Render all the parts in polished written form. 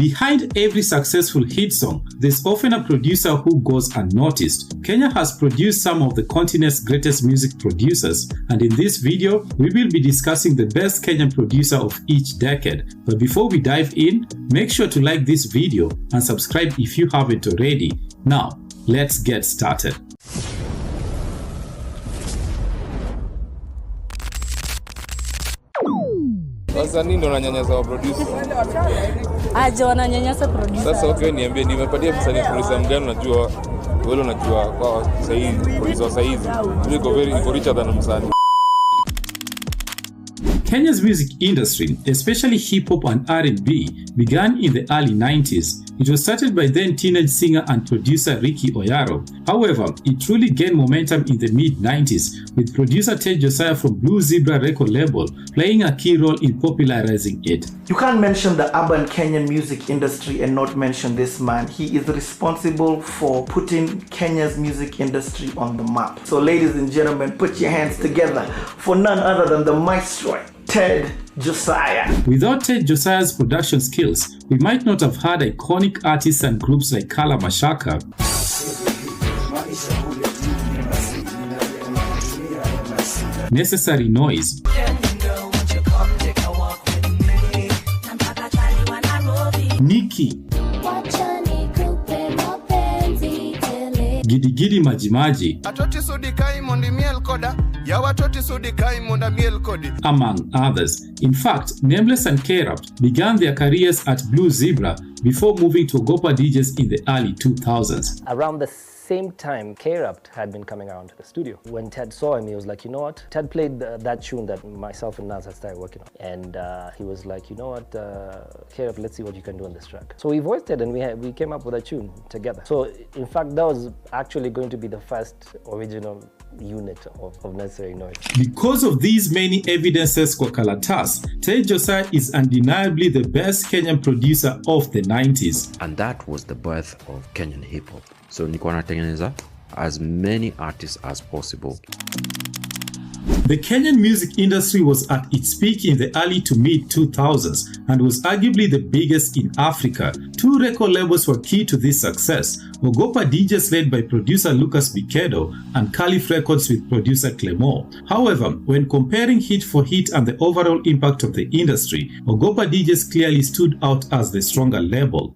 Behind every successful hit song, there's often a producer who goes unnoticed. Kenya has produced some of the continent's greatest music producers, and in this video, we will be discussing the best Kenyan producer of each decade. But before we dive in, make sure to like this video and subscribe if you haven't already. Now, let's get started. Wasanii ndo wananyanyasa wa producer. Aje wananyanyasa producer. Sasa okay, niambie nimepatia msanii producer mgani unajua wewe unajua kwa sahihi producer sahihi. Iko richer than msanii. Kenya's music industry, especially hip-hop and R&B, began in the early 90s. It was started by then teenage singer and producer Ricky Oyaro. However, it truly gained momentum in the mid-90s, with producer Ted Josiah from Blue Zebra record label playing a key role in popularizing it. You can't mention the urban Kenyan music industry and not mention this man. He is responsible for putting Kenya's music industry on the map. So ladies and gentlemen, put your hands together for none other than the maestro, Ted Josiah. Without Ted Josiah's production skills, we might not have had iconic artists and groups like Kala Mashaka, Necessary Noise, Nikki, Gidi Gidi Majimaji, among others. In fact, Nameless and K-Rap began their careers at Blue Zebra before moving to Ogopa DJs in the early 2000s. Around the same time, K-Rap had been coming around to the studio. When Ted saw him, he was like, you know what? Ted played that tune that myself and Nas had started working on. And he was like, you know what, K-Rap, let's see what you can do on this track. So we voiced it and we came up with a tune together. So in fact, that was actually going to be the first original unit of Necessary Noise. Because of these many evidences kwa Kalatas, Ted Josiah is undeniably the best Kenyan producer of the 90s. And that was the birth of Kenyan hip-hop. So nilikuwa natengeneza as many artists as possible. The Kenyan music industry was at its peak in the early to mid-2000s and was arguably the biggest in Africa. Two record labels were key to this success: Ogopa DJs led by producer Lucas Bikedo and Caliph Records with producer Clemo. However, when comparing hit for hit and the overall impact of the industry, Ogopa DJs clearly stood out as the stronger label.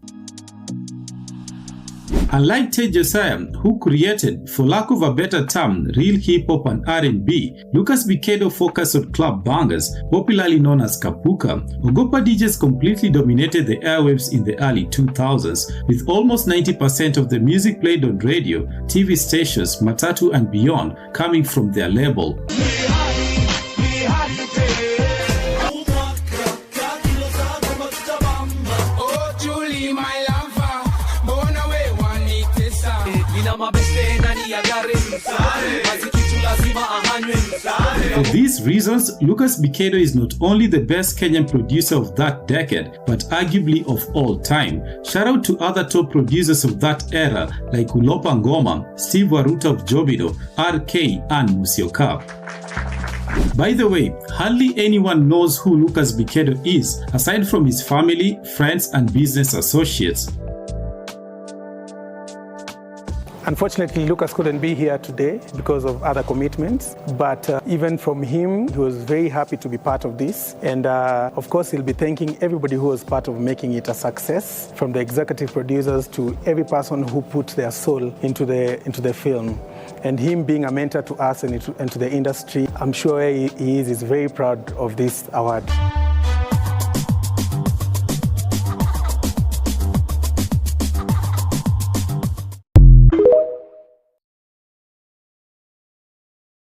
Unlike Ted Josiah, who created, for lack of a better term, real hip-hop and R&B, Lucas Bikedo focused on club bangers, popularly known as Kapuka. Ogopa DJs completely dominated the airwaves in the early 2000s, with almost 90% of the music played on radio, TV stations, Matatu and beyond coming from their label. For these reasons, Lucas Bikedo is not only the best Kenyan producer of that decade, but arguably of all time. Shout out to other top producers of that era like Ulopa Ngoma, Steve Waruta of Jobido, RK, and Musyoka. By the way, hardly anyone knows who Lucas Bikedo is, aside from his family, friends, and business associates. Unfortunately, Lucas couldn't be here today because of other commitments, but even from him, he was very happy to be part of this. And of course, he'll be thanking everybody who was part of making it a success, from the executive producers to every person who put their soul into the film. And him being a mentor to us and to the industry, I'm sure he is very proud of this award.